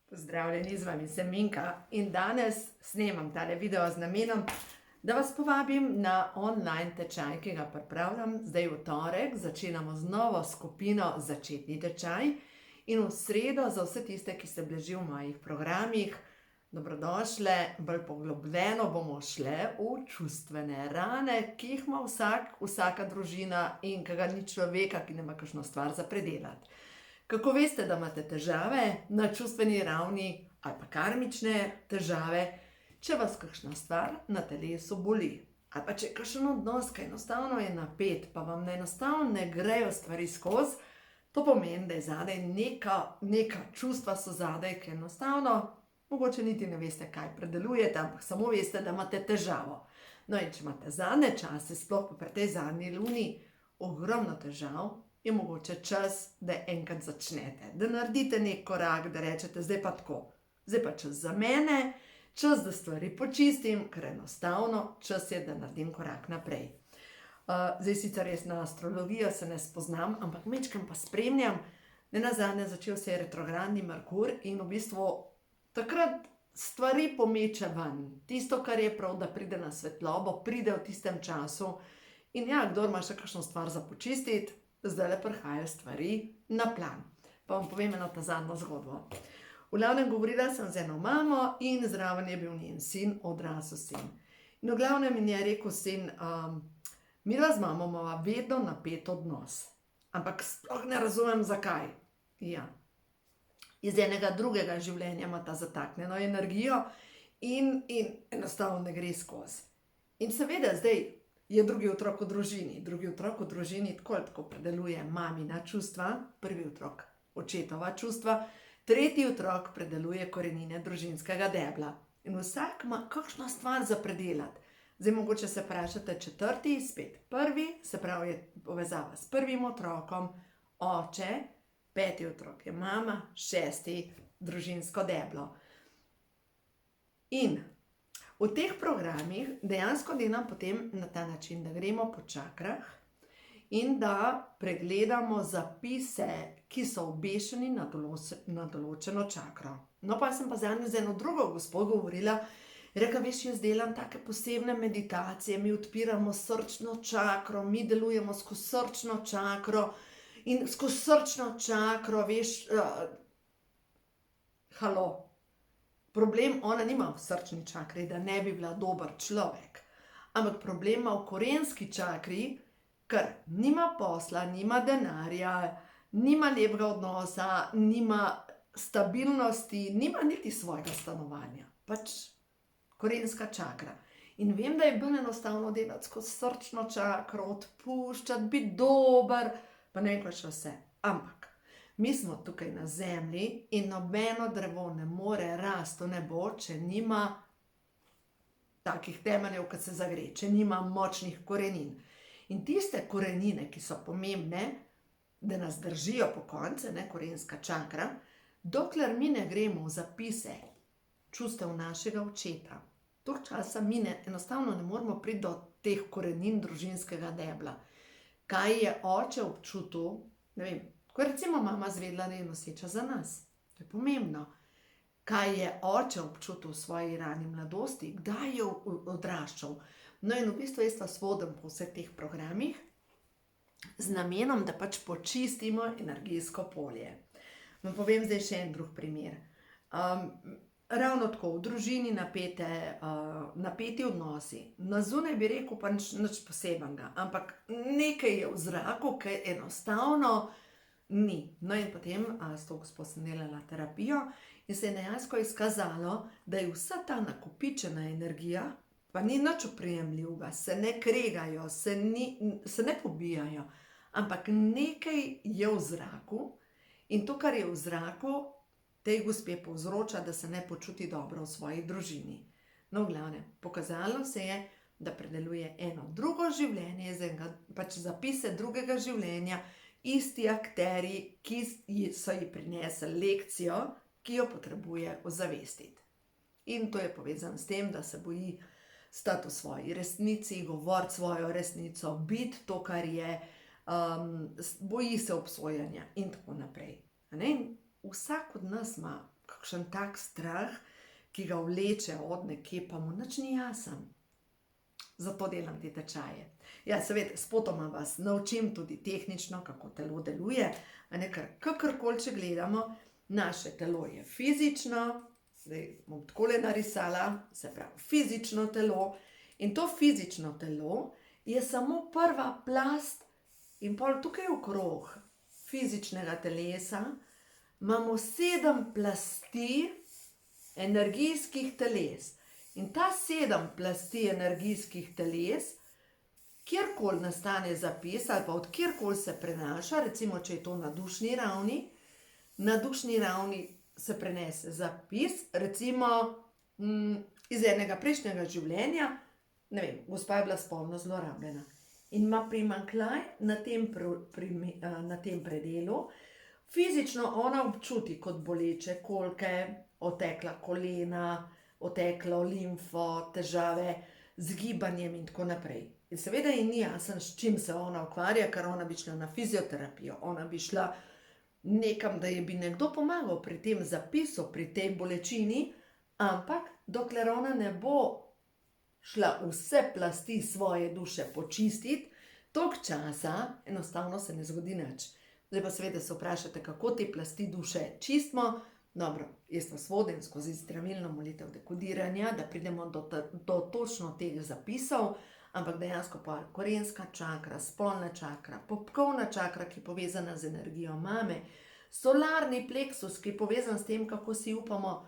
Pozdravljeni, z vami sem Minka in danes snemam tale video z namenom, da vas povabim na online tečaj, ki ga pripravljam. Zdaj v torek začenjamo z novo skupino Začetni tečaj in v sredo za vse tiste, ki ste bili že v mojih programih, dobrodošle. Bolj poglobljeno bomo šle v čustvene rane, ki jih ima vsaka družina in ki ga ni človeka, ki nema kakšno stvar za predelati. Kako veste, da imate težave na čustveni ravni ali pa karmične težave, če vas kakšna stvar na telesu boli? Ali pa če je kakšen odnos, ki enostavno je napet, pa vam enostavno ne grejo stvari skozi, to pomeni, da je zadaj neka čustva so zadaj, ki enostavno mogoče niti ne veste, kaj predelujete, ampak samo veste, da imate težavo. No in če imate zadnje čase, sploh pa pri tej zadnji luni, ogromno težav, je mogoče čas, da enkrat začnete, da naredite nek korak, da rečete, zdaj pa tako, zdaj pa čas za mene, čas, da stvari počistim, ker enostavno čas je, da naredim korak naprej. Zdaj sicer res na astrologijo se ne spoznam, ampak majčkeno pa spremljam, nenazadnje začel se je retrogradni Merkur in v bistvu takrat stvari pomeče ven. Tisto, kar je prav, da pride na svetlobo, pride v tistem času in ja, kdor ima še kakšno stvar za počistiti, zdaj le prihajajo stvari na plan. Pa vam povem eno ta zadnjo zgodbo. V glavnem govorila sem z eno mamo in zraven je bil njen sin, odrasel sin. In v glavnem mi je rekel sin, midva z mamo imava vedno napet odnos. Ampak sploh ne razumem, zakaj. Ja. Iz enega drugega življenja ima ta zataknjeno energijo in enostavno ne gre skozi. In seveda zdaj je drugi otrok v družini. Drugi otrok v družini tako predeluje mamina čustva, prvi otrok očetova čustva, tretji otrok predeluje korenine družinskega debla. In vsak ima kakšno stvar za predelati. Zdaj mogoče se vprašate, četrti, spet prvi, se pravi je povezava s prvim otrokom, oče, peti otrok je mama, šesti družinsko deblo. In v teh programih dejansko delam potem na ta način, da gremo po čakrah in da pregledamo zapise, ki so obešeni na določeno čakro. No pa sem pa zadnjič z eno drugo gospo govorila, rekla, veš, jaz delam take posebne meditacije, mi odpiramo srčno čakro, mi delujemo skozi srčno čakro in skozi srčno čakro, veš, halo. Problem ona nima v srčni čakri, da ne bi bila dober človek. Ampak problem ima v korenski čakri, ker nima posla, nima denarja, nima lepega odnosa, nima stabilnosti, nima niti svojega stanovanja. Pač korenska čakra. In vem, da je bolj enostavno delati skozi srčno čakro, odpuščati, biti dober, pa ne vem, kaj še vse. Ampak mi smo tukaj na zemlji in nobeno drevo ne more rasti v nebo, če nima takih temeljev, kot se zagre, če nima močnih korenin. In tiste korenine, ki so pomembne, da nas držijo po koncu, korenska čakra, dokler mi ne gremo v zapise čustev našega očeta, toliko časa mi enostavno ne moremo priti do teh korenin družinskega debla. Kaj je oče občutil, ne vem, ko je recimo mama zvedela, da je noseča za nas. To je pomembno. Kaj je oče občutil v svoji rani mladosti, kdaj je odraščal. No in v bistvu jaz vas vodim po vseh teh programih z namenom, da pač počistimo energijsko polje. Vam povem zdaj še en drug primer. Ravno tako, v družini napeti odnosi. Na zunaj bi rekel pa nič posebenega, ampak nekaj je v zraku, ki enostavno ni. No in potem s to gospo sem delala terapijo in se je dejansko izkazalo, da je vsa ta nakopičena energija, pa ni nič oprijemljivega, se ne kregajo, se ne pobijajo, ampak nekaj je v zraku in to, kar je v zraku, tej gospe povzroča, da se ne počuti dobro v svoji družini. No, v glavnem, pokazalo se je, da predeluje eno drugo življenje, pač zapise drugega življenja, isti akteri, ki so ji prinesli lekcijo, ki jo potrebuje ozavestiti. In to je povezano s tem, da se boji stati v svoji resnici, govoriti svojo resnico, biti to, kar je, boji se obsojanja in tako naprej. Vsak od nas ima kakšen tak strah, ki ga vleče od nekje, pa mu nič ni jasen. Zato delam te tečaje. Ja, seveda, spotoma vas naučim tudi tehnično, kako telo deluje, a ne kakorkoli, če gledamo, naše telo je fizično, zdaj bom takole narisala, se pravi fizično telo, in to fizično telo je samo prva plast in pol tukaj okrog fizičnega telesa imamo 7 plasti energijskih teles. In ta 7 plasti energijskih teles, kjerkoli nastane zapis ali pa od kjerkoli se prenaša, recimo, če je to na dušni ravni se prenese zapis, recimo iz enega prejšnjega življenja, ne vem, gospa je bila spolno zlorabljena in ima primanjkljaj na tem predelu, fizično ona občuti kot boleče kolke, otekla kolena, oteklo limfo, težave z gibanjem in tako naprej. In seveda ji ni jasen, s čim se ona ukvarja, ker ona bi šla na fizioterapijo, ona bi šla nekam, da ji bi nekdo pomagal pri tem zapisu, pri tej bolečini, ampak dokler ona ne bo šla vse plasti svoje duše počistiti, toliko časa enostavno se ne zgodi nič. Zdaj pa seveda se vprašate, kako te plasti duše čistimo. Dobro, jaz vas vodim skozi zdravilno molitev dekodiranja, da pridemo do točno teh zapisov, ampak dejansko pa korenska čakra, spolna čakra, popkovna čakra, ki je povezana z energijo mame, solarni pleksus, ki je povezan s tem, kako si upamo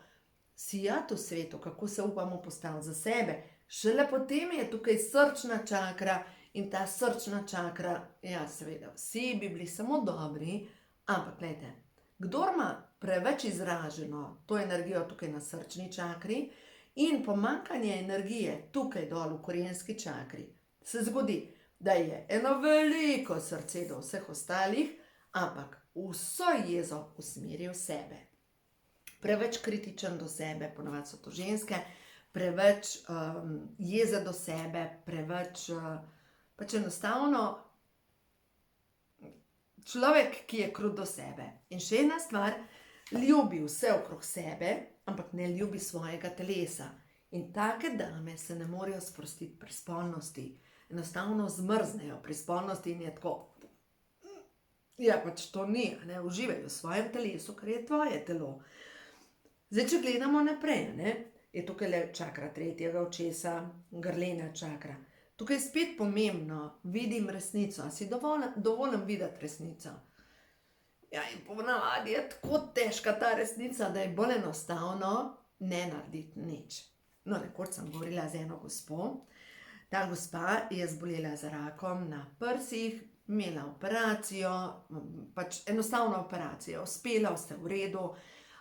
sijati v svetu, kako se upamo postaviti za sebe. Šele potem je tukaj srčna čakra in ta srčna čakra, ja seveda, vsi bi bili samo dobri, ampak gledajte, kdor ima preveč izraženo to energijo tukaj na srčni čakri in pomanjkanje energije tukaj dol v korenski čakri, se zgodi, da je eno veliko srce do vseh ostalih, ampak vso jezo usmeri v sebe. Preveč kritičen do sebe, ponavadi so to ženske, preveč jeze do sebe, preveč pač enostavno človek, ki je krut do sebe. In še ena stvar, ljubi vse okrog sebe, ampak ne ljubi svojega telesa. In take dame se ne morejo sprostiti pri spolnosti. Enostavno zmrznejo pri spolnosti in je tako, ja, pač to ni, ne, uživajo v svojem telesu, ker je tvoje telo. Zdaj, če gledamo naprej, ne, je tukaj le čakra tretjega očesa, grlena čakra. Tukaj je spet pomembno, vidim resnico, a si dovolim videti resnico. Ja, in ponavadi je tako težka ta resnica, da je bolj enostavno ne narediti nič. No, nekoč sem govorila z eno gospo, ta gospa je zbolela za rakom na prsih, imela operacijo, pač enostavno operacijo, uspela, vse v redu,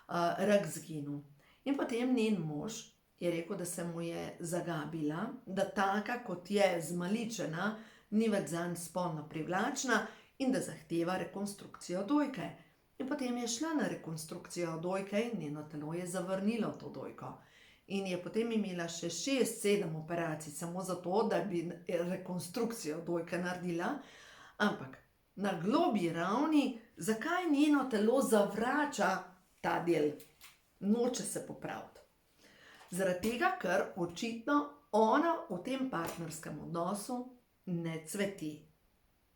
rak zginil. In potem njen mož je rekel, da se mu je zagabila, da taka, kot je, zmaličena, ni več zanj spolno privlačna in da zahteva rekonstrukcijo dojke. In potem je šla na rekonstrukcijo dojke in njeno telo je zavrnilo to dojko. In je potem imela še 6-7 operacij samo zato, da bi rekonstrukcijo dojke naredila. Ampak na globlji ravni, zakaj njeno telo zavrača ta del? Noče se popraviti. Zaradi tega, ker očitno ona v tem partnerskem odnosu ne cveti,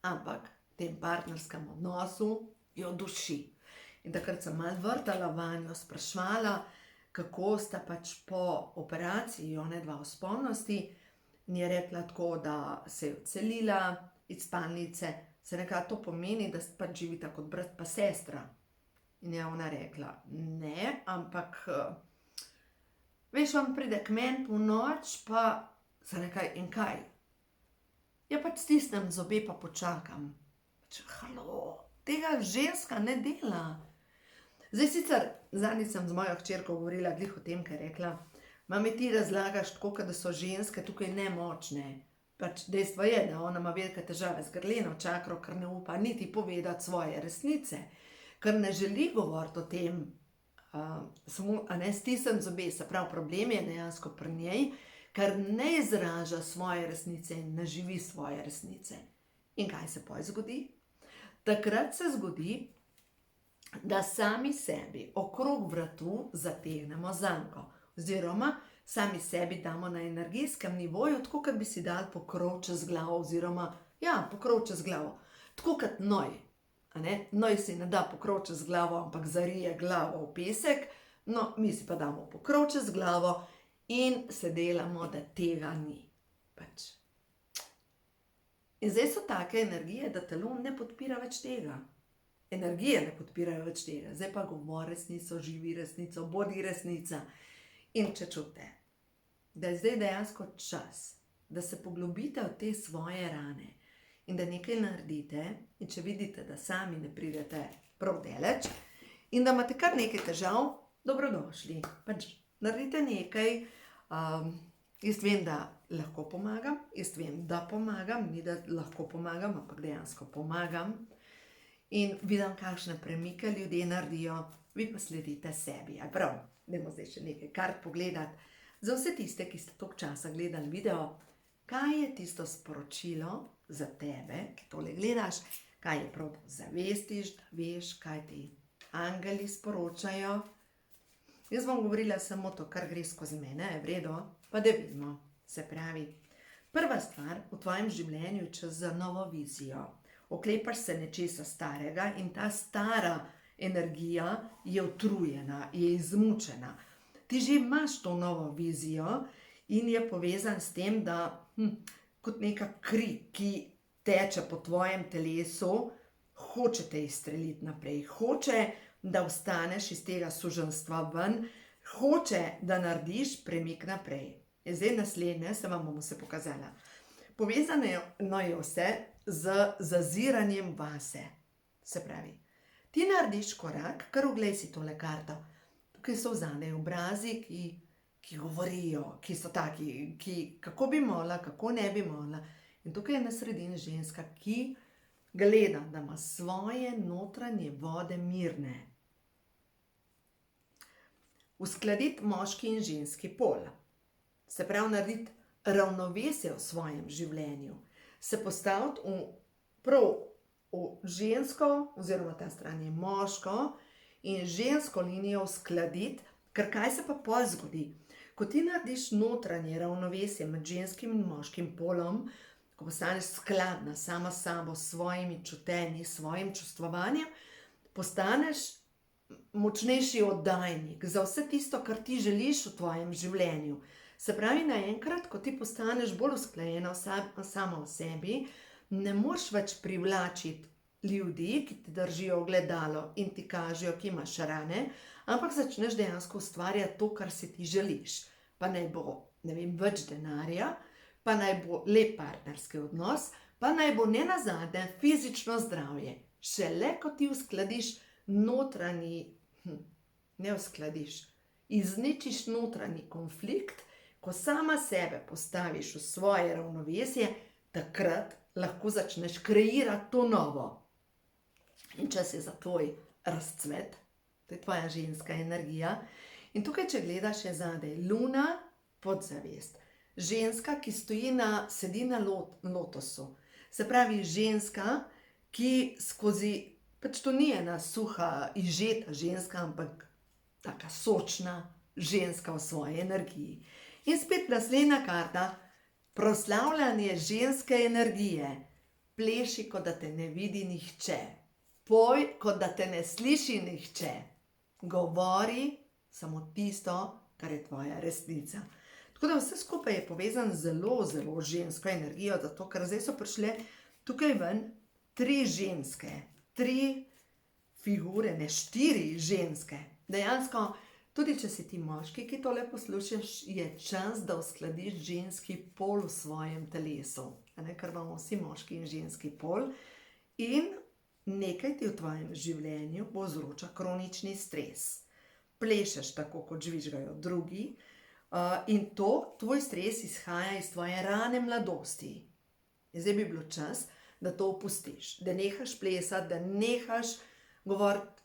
ampak v tem partnerskem odnosu jo duši. In takrat sem malo vrtala vanjo, sprašvala, kako sta pač po operaciji onedva v spolnosti, in je rekla tako, da se je odselila iz spalnice, se nekaj to pomeni, da pač živita kot brat pa sestra. In je ona rekla, ne, ampak veš, on pride k meni po noč, pa se nekaj, in kaj? Ja, pač stisnem zobe pa počakam. Halo, tega ženska ne dela. Zdaj sicer, zadnjič sem z mojo hčerko govorila glih o tem, ker je rekla, mami, ti razlagaš tako, da so ženske tukaj nemočne. Pač dejstvo je, da ona ima velike težave z grleno čakro, ker ne upa niti povedati svoje resnice, ker ne želi govoriti o tem, samo, a ne, stisnem zobe, se pravi, problem je dejansko pri njej, ker ne izraža svoje resnice in ne živi svoje resnice. In kaj se potem zgodi? Takrat se zgodi, da sami sebi okrog vratu zategnemo zanko, oziroma sami sebi damo na energijskem nivoju, tako kot bi si dali pokrov čez glavo, oziroma pokrov čez glavo, tako kot noj. Noj si ne da pokrov čez glavo, ampak zarije glavo v pesek, no, mi si pa damo pokrov čez glavo in se delamo, da tega ni. In zdaj so take energije, da telo ne podpira več tega. Energije ne podpirajo več tega. Zdaj pa govor resnico, živi resnico, bodi resnica. In če čute, da je zdaj dejansko čas, da se poglobite v te svoje rane in da nekaj naredite, in če vidite, da sami ne pridete prav daleč in da imate kar nekaj težav, dobrodošli. Naredite nekaj. Jaz vem, da lahko pomagam, jaz vem, da pomagam, ni da lahko pomagam, ampak dejansko pomagam. In vidim, kakšne premike ljudje naredijo, vi pa sledite sebi. Prav, dajmo zdaj še nekaj kart pogledati. Za vse tiste, ki ste toliko časa gledali video, kaj je tisto sporočilo za tebe, ki tole gledaš, kaj je prav, da zavestiš, da veš, kaj ti angeli sporočajo. Jaz bom govorila samo to, kar gre skozi mene, je v redu, pa da vidimo. Se pravi, prva stvar v tvojem življenju je čas za novo vizijo. Oklepaš se nečesa starega in ta stara energija je utrujena, je izmučena. Ti že imaš to novo vizijo in je povezan s tem, da kot neka kri, ki teče po tvojem telesu, hoče te izstreliti naprej, hoče, da vstaneš iz tega suženjstva ven, hoče, da narediš premik naprej. Zdaj naslednje se vam bom vse pokazala. Povezano je vse z zaziranjem vase. Se pravi, ti narediš korak, kar oglej si tole karto. Tukaj so vzadej obrazi, ki govorijo, ki so taki, kako bi mogla, kako ne bi mogla. In tukaj je na sredini ženska, ki gleda, da ima svoje notranje vode mirne. Uskladiti moški in ženski pol. Se pravi, narediti ravnovesje v svojem življenju. Se postaviti prav v žensko, oziroma ta stran je moško, in žensko linijo uskladiti, ker kaj se pa pol zgodi? Ko ti narediš notranje ravnovesje med ženskim in moškim polom, ko postaneš skladna sama s sabo, s svojimi čutenji, s svojim čustvovanjem, postaneš močnejši oddajnik za vse tisto, kar ti želiš v tvojem življenju. Se pravi, naenkrat, ko ti postaneš bolj usklajena sama v sebi, ne moreš več privlačiti ljudi, ki ti držijo ogledalo in ti kažejo, ki imaš rane, ampak začneš dejansko ustvarjati to, kar si ti želiš. Pa naj bo, ne vem, več denarja, pa naj bo lep partnerski odnos, pa naj bo nenazadnje fizično zdravje. Šele, ko ti uskladiš notranji, ne uskladiš, izničiš notranji konflikt, ko sama sebe postaviš v svoje ravnovesje, takrat lahko začneš kreirati to novo. In čas je za tvoj razcvet, to je tvoja ženska energija. In tukaj, če gledaš, je zadaj luna, podzavest. Ženska, ki sedi na lotosu. Se pravi, ženska, ki skozi, to ni ena suha, izžeta ženska, ampak taka sočna ženska v svoji energiji. In spet naslednja karta, proslavljanje ženske energije. Pleši, kot da te ne vidi nihče. Poj, kot da te ne sliši nihče. Govori samo tisto, kar je tvoja resnica. Tako da vse skupaj je povezan zelo, zelo žensko energijo, zato ker zdaj so prišle tukaj ven 3 ženske, 3 figure, ne 4 ženske. Dejansko, tudi če si ti moški, ki tole poslušaš, je čas, da uskladiš ženski pol v svojem telesu. Ker imamo vsi moški in ženski pol. In nekaj ti v tvojem življenju povzroča kronični stres. Plešeš tako, kot žvižgajo drugi. In tvoj stres izhaja iz tvoje rane mladosti. Zdaj bi bilo čas, da to opustiš. Da nehaš plesati, da nehaš govoriti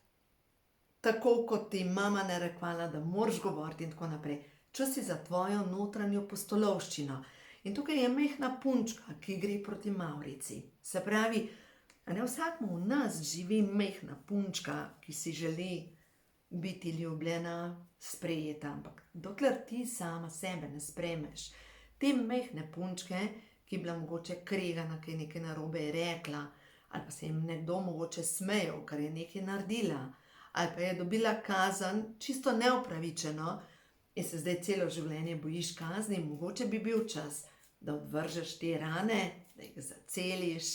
tako, kot ti mama narekvala, da moraš govoriti in tako naprej. Čas je za tvojo notranjo pustolovščino. In tukaj je majhna punčka, ki gre proti Mavrici. Se pravi, A ne, vsakmu v nas živi majhna punčka, ki si želi biti ljubljena, sprejeta, ampak dokler ti sama sebe ne sprejmeš, te majhne punčke, ki je bila mogoče kregana, ki je nekaj narobe rekla, ali pa se jim nekdo mogoče smejal, ker je nekaj naredila, ali pa je dobila kazen čisto neupravičeno in se zdaj celo življenje bojiš kazni, mogoče bi bil čas, da odvržeš te rane, da jih zaceliš,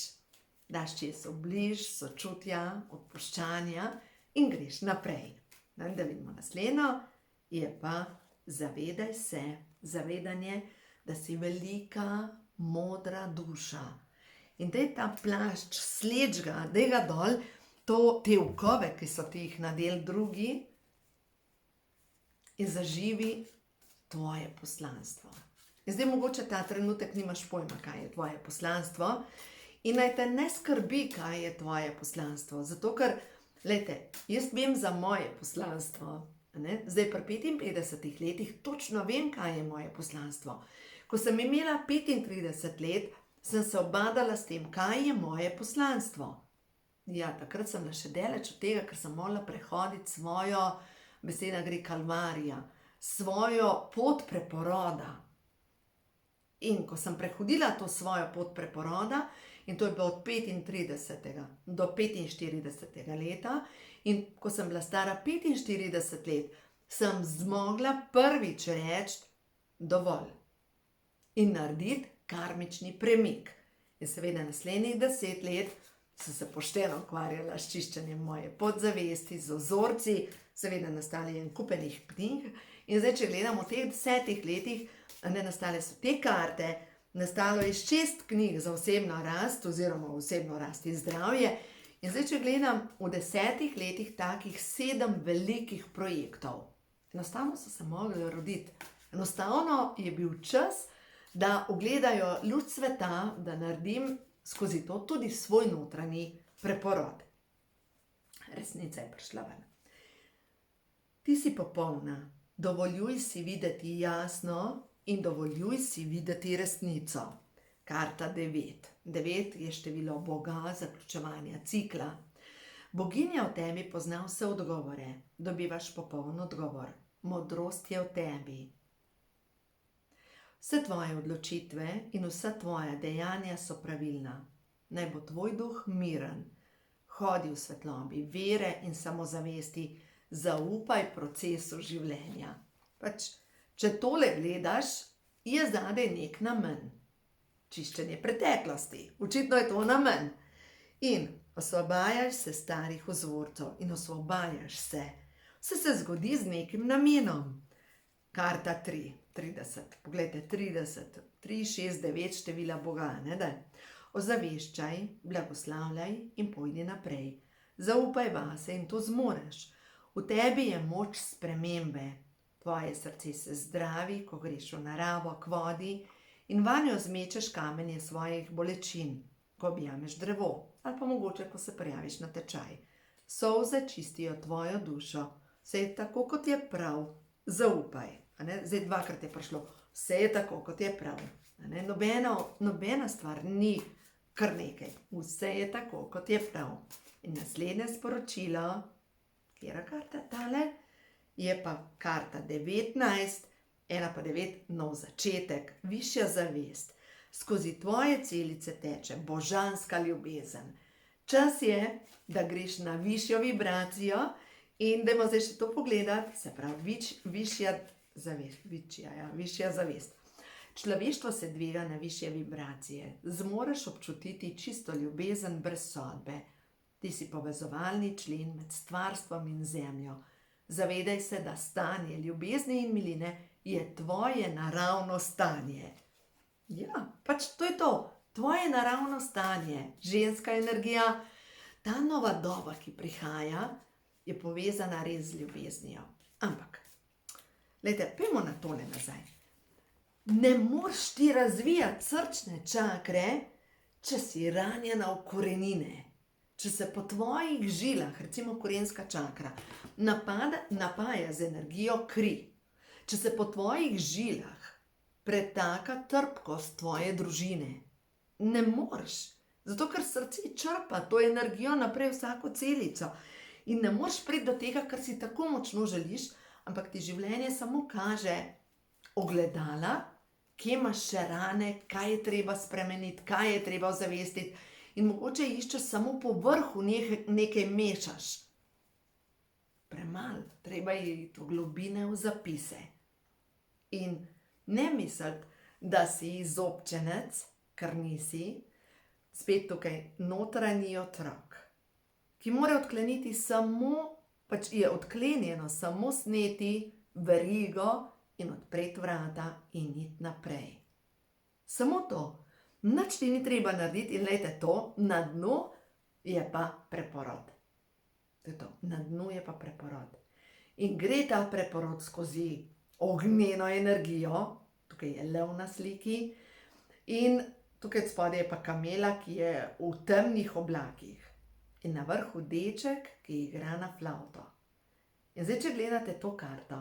daš čez obliž, sočutja, odpuščanja in greš naprej. Da vidimo naslednjo, je pa zavedaj se, zavedanje, da si velika, modra duša. In daj ta plašč, sleč ga, daj ga dol, te okove, ki so ti jih nadeli drugi, in zaživi tvoje poslanstvo. In zdaj mogoče ta trenutek nimaš pojma, kaj je tvoje poslanstvo, in naj te ne skrbi, kaj je tvoje poslanstvo, zato ker, glejte, jaz vem za moje poslanstvo, ne? Zdaj pri 55 letih točno vem, kaj je moje poslanstvo. Ko sem imela 35 let, sem se obadala s tem, kaj je moje poslanstvo. Ja, takrat sem bila še daleč od tega, ker sem morala prehoditi svojo, beseda gre kalvarija, svojo pot preporoda. In ko sem prehodila to svojo pot preporoda, in to je bilo od 35. do 45. leta, in ko sem bila stara 45 let, sem zmogla prvič reči dovolj in narediti karmični premik. In seveda naslednjih 10 let sem se pošteno ukvarjala s čiščenjem moje podzavesti, z vzorci, seveda nastali en kupenih knjig. In zdaj, če gledamo v teh 10 letih, nastale so te karte, nastalo je 6 knjig za osebno rast, oziroma osebno rast in zdravje. In zdaj, če gledam v 10 letih takih 7 velikih projektov, enostavno so se mogli roditi. Enostavno je bil čas, da ugledajo luč sveta, da naredim skozi to tudi svoj notranji preporod. Resnica je prišla ven. Ti si popolna, dovoljuj si videti jasno in dovoljuj si videti resnico. Karta 9. 9 je število Boga, zaključevanja cikla. Boginja v tebi pozna vse odgovore, dobivaš popoln odgovor. Modrost je v tebi. Vse tvoje odločitve in vsa tvoja dejanja so pravilna. Naj bo tvoj duh miren. Hodi v svetlobi vere in samozavesti, zaupaj procesu življenja. Če tole gledaš, je zadaj nek namen. Čiščenje preteklosti, očitno je to namen. In osvobajaš se starih vzorcev in osvobajaš se. Vse se zgodi z nekim namenom. Karta 3, 30, poglejte, 30, 3, 6, 9 števila Boga, ne da? Ozaveščaj, blagoslavljaj in pojdi naprej. Zaupaj vase in to zmoreš. V tebi je moč spremembe. Tvoje srce se zdravi, ko greš v naravo k vodi in vanjo zmečeš kamenje svojih bolečin, ko objameš drevo ali pa mogoče, ko se prijaviš na tečaj. Solze čistijo tvojo dušo, vse je tako, kot je prav, zaupaj. Zdaj dvakrat je prišlo, vse je tako, kot je prav. Nobena stvar ni kar nekaj, vse je tako, kot je prav. In naslednje sporočilo, katera karta tale, je pa karta 19, 1 pa 9, nov začetek, višja zavest. Skozi tvoje celice teče božanska ljubezen. Čas je, da greš na višjo vibracijo in dajmo zdaj še to pogledati, se pravi višja zavest. Človeštvo se dviga na višje vibracije. Zmoreš občutiti čisto ljubezen brez sodbe. Ti si povezovalni člen med stvarstvom in zemljo. Zavedaj se, da stanje ljubezni in miline je tvoje naravno stanje. Ja, to je to. Tvoje naravno stanje, ženska energija, ta nova doba, ki prihaja, je povezana res z ljubeznijo. Ampak, glejte, pojmo na tole nazaj. Ne moreš ti razvijati srčne čakre, če si ranjena v korenine. Če se po tvojih žilah, recimo korenska čakra, napaja z energijo kri, če se po tvojih žilah pretaka trpkost tvoje družine, ne moreš. Zato, ker srce črpa to energijo naprej vsako celico. In ne moreš priti do tega, kar si tako močno želiš, ampak ti življenje samo kaže ogledala, kje imaš še rane, kaj je treba spremeniti, kaj je treba ozavestiti. In mogoče iščeš samo po vrhu, nekaj mešaš. Premalo, treba je iti v globine, v zapise. In ne misliti, da si izobčenec, ker nisi, spet tukaj notranji otrok, ki mora odkleniti samo, pač je odklenjeno samo sneti verigo in odpreti vrata in iti naprej. Samo to. Nič ti ni treba narediti in lejte to, na dnu je pa preporod. To je to, na dnu je pa preporod. In gre ta preporod skozi ognjeno energijo, tukaj je lev na sliki, in tukaj spodaj je pa kamela, ki je v temnih oblakih. In na vrhu deček, ki igra na flavto. In zdaj, če gledate to karto,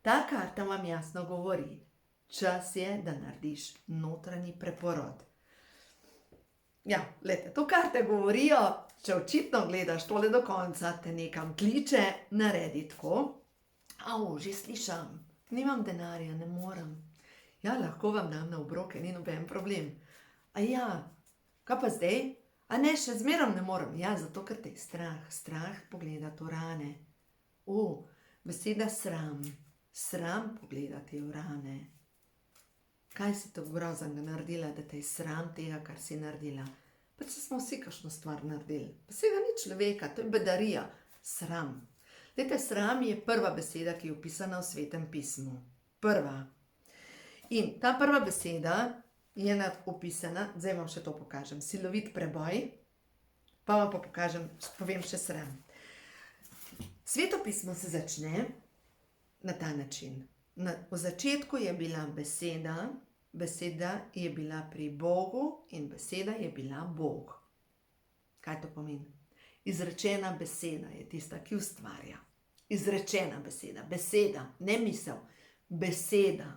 ta karta vam jasno govori, čas je, da narediš notranji preporod. Ja, glejte, to karte govorijo, če očitno gledaš tole do konca, te nekam kliče, naredi tako. Že slišam, nimam denarja, ne morem. Ja, lahko vam dam na obroke, ni noben problem. Ja, kaj pa zdaj? Ne, še zmerom ne morem. Ja, zato, ker te je strah. Strah pogledati v rane. Beseda sram. Sram pogledati v rane. Kaj si to groznega naredila, da te je sram tega, kar si naredila? Pa če smo vsi kakšno stvar naredili. Pa vsega ni človeka, to je bedarija. Sram. Dajte, sram je prva beseda, ki je opisana v Svetem pismu. Prva. In ta prva beseda je opisana, zdaj vam še to pokažem, silovit preboj, pa vam pa povem še sram. Sveto pismo se začne na ta način. V začetku je bila beseda, beseda je bila pri Bogu in beseda je bila Bog. Kaj to pomeni? Izrečena beseda je tista, ki ustvarja. Izrečena beseda, beseda, ne misel, beseda.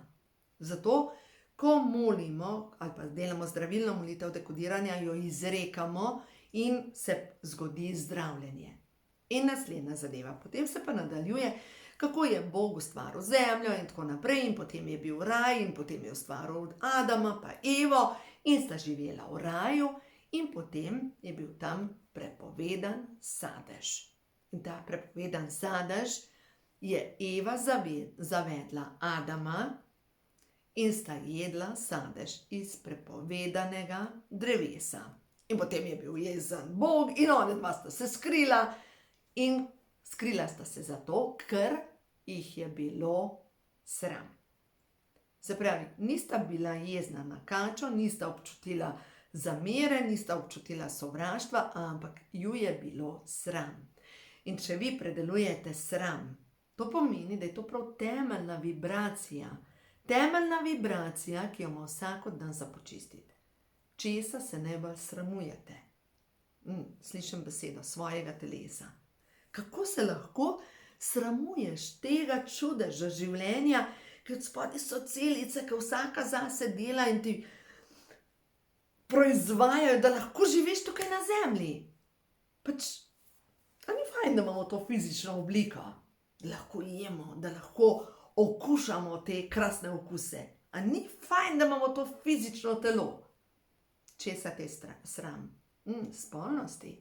Zato, ko molimo ali pa delamo zdravilno molitev dekodiranja, jo izrekamo in se zgodi zdravljenje. In naslednja zadeva. Potem se pa nadaljuje, kako je Bog ustvaril zemljo in tako naprej, in potem je bil raj, in potem je ustvaril Adama pa Evo in sta živela v raju, in potem je bil tam prepovedan sadež. In ta prepovedan sadež je Eva zavedla Adama in sta jedla sadež iz prepovedanega drevesa. In potem je bil jezen Bog in onadva sta se skrila in skrila sta se zato, ker jih je bilo sram. Se pravi, nista bila jezna na kačo, nista občutila zamere, nista občutila sovraštva, ampak ju je bilo sram. In če vi predelujete sram, to pomeni, da je to prav temeljna vibracija. Temeljna vibracija, ki jo ima vsak od nas za počistiti. Česa se najbolj sramujete? Slišim besedo svojega telesa. Kako se lahko sramuješ tega čudeža življenja, ki od spodaj so celice, ki vsaka zase dela in ti proizvajajo, da lahko živiš tukaj na zemlji? A ni fajn, da imamo to fizično obliko, da lahko jemo, da lahko okušamo te krasne okuse. A ni fajn, da imamo to fizično telo? Česa te sram? Spolnosti.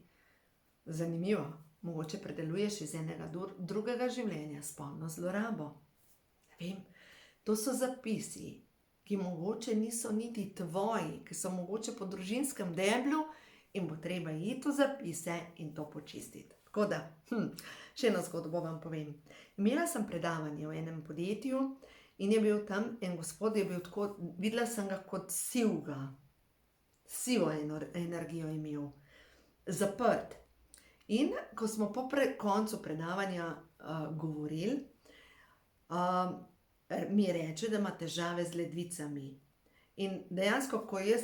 Zanimivo. Mogoče predeluješ iz enega drugega življenja spolno zlorabo. Ne vem, to so zapisi, ki mogoče niso niti tvoji, ki so mogoče po družinskem deblu in bo treba iti v zapise in to počistiti. Tako da, še eno zgodbo vam povem. Imela sem predavanje v enem podjetju in je bil tam en gospod, je bil tako, videla sem ga kot sivga. Sivo energijo imel. Zaprt. In ko smo po koncu predavanja govorili, mi reče, da ima težave z ledvicami. In dejansko, ko jaz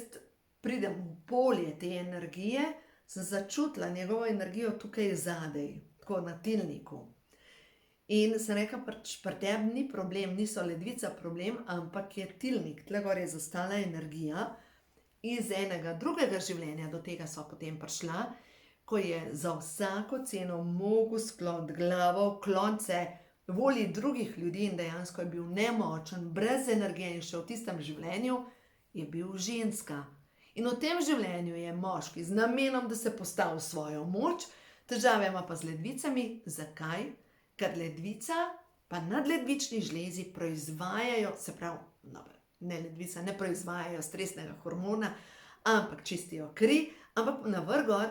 pridem v polje te energije, sem začutila njegovo energijo tukaj zadaj, tako na tilniku. In sem rekla, pri tebi ni problem, niso ledvica problem, ampak je tilnik, tle gor je zastala energija iz enega drugega življenja do tega sva potem prišla, ko je za vsako ceno mogel skloniti glavo v klonce volji drugih ljudi in dejansko je bil nemočen, brez energije in še v tistem življenju je bil ženska. In v tem življenju je moški z namenom, da se postavi svojo moč, težave ima pa z ledvicami. Zakaj? Ker ledvica pa nadledvični žlezi proizvajajo, se pravi, ne ledvica, ne proizvajajo stresnega hormona, ampak čistijo kri, ampak navrgor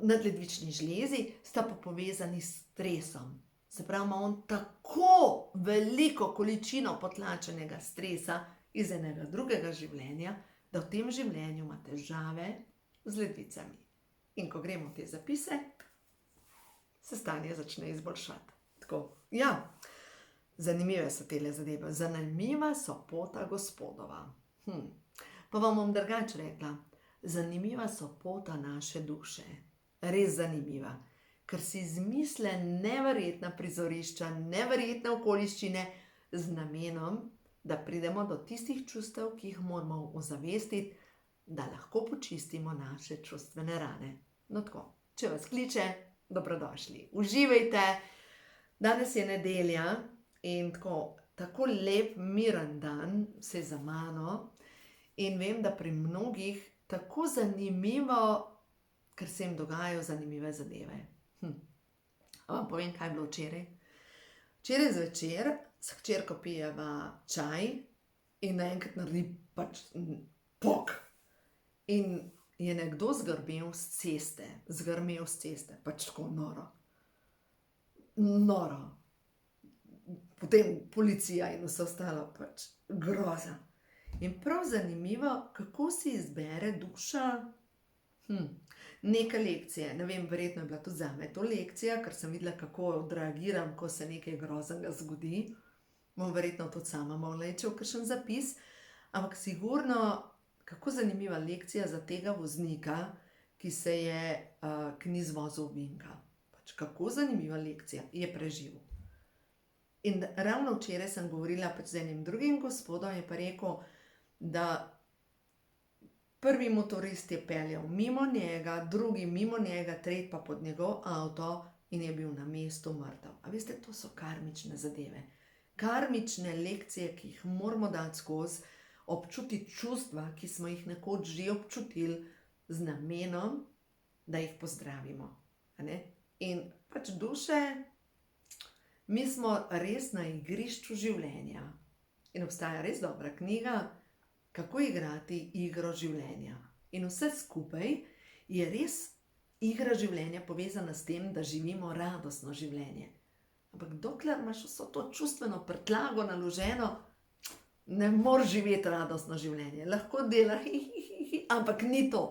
nadledvični žlezi sta pa povezani s stresom. Se pravi, ima on tako veliko količino potlačenega stresa iz enega drugega življenja, da v tem življenju ima težave z ledvicami. In ko gremo v te zapise, se stanje začne izboljšati. Tako, ja, zanimive so tele zadeve. Zanimiva so pota Gospodova. Pa vam bom drugače rekla. Zanimiva so pota naše duše. Res zanimiva. Ker si izmisle neverjetna prizorišča, neverjetne okoliščine z namenom, da pridemo do tistih čustev, ki jih moramo ozavestiti, da lahko počistimo naše čustvene rane. No tako, če vas kliče, dobrodošli. Uživajte. Danes je nedelja in tako lep, miren dan se za mano in vem, da pri mnogih tako zanimivo, ker se jim dogajajo zanimive zadeve. Vam povem, kaj je bilo včeraj. Včeraj zvečer s hčerko pijeva čaj in naenkrat naredi pač pok. In je nekdo zgrmel z ceste, pač tako noro. Noro. Potem policija in vse ostalo, pač groza. In prav zanimivo, kako si izbere duša neke lekcije. Ne vem, verjetno je bila tudi zame to lekcija, ker sem videla, kako odreagiram, ko se nekaj groznega zgodi. Bom verjetno tudi sama mogla iti v kakšen zapis, ampak sigurno, kako zanimiva lekcija za tega voznika, ki ni zvozil ovinka. Pač kako zanimiva lekcija, je preživel. In ravno včeraj sem govorila pač z enim drugim gospodom, je pa rekel, da prvi motorist je peljal mimo njega, drugi mimo njega, tretji pa pod njegov avto in je bil na mestu mrtev. A veste, to so karmične zadeve. Karmične lekcije, ki jih moramo dati skozi, občutiti čustva, ki smo jih nekoč že občutili z namenom, da jih pozdravimo. In pač duše, mi smo res na igrišču življenja. In obstaja res dobra knjiga, Kako igrati igro življenja. In vse skupaj je res igra življenja povezana s tem, da živimo radostno življenje. Ampak dokler imaš vso to čustveno prtljago naloženo, ne moreš živeti radostno življenje. Lahko dela, ampak ni to.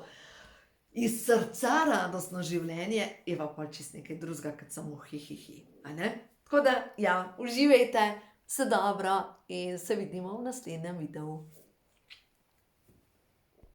Iz srca radostno življenje je pa pol čisto nekaj drugega, kot samo Tako da, ja, uživajte, vse dobro in se vidimo v naslednjem videu.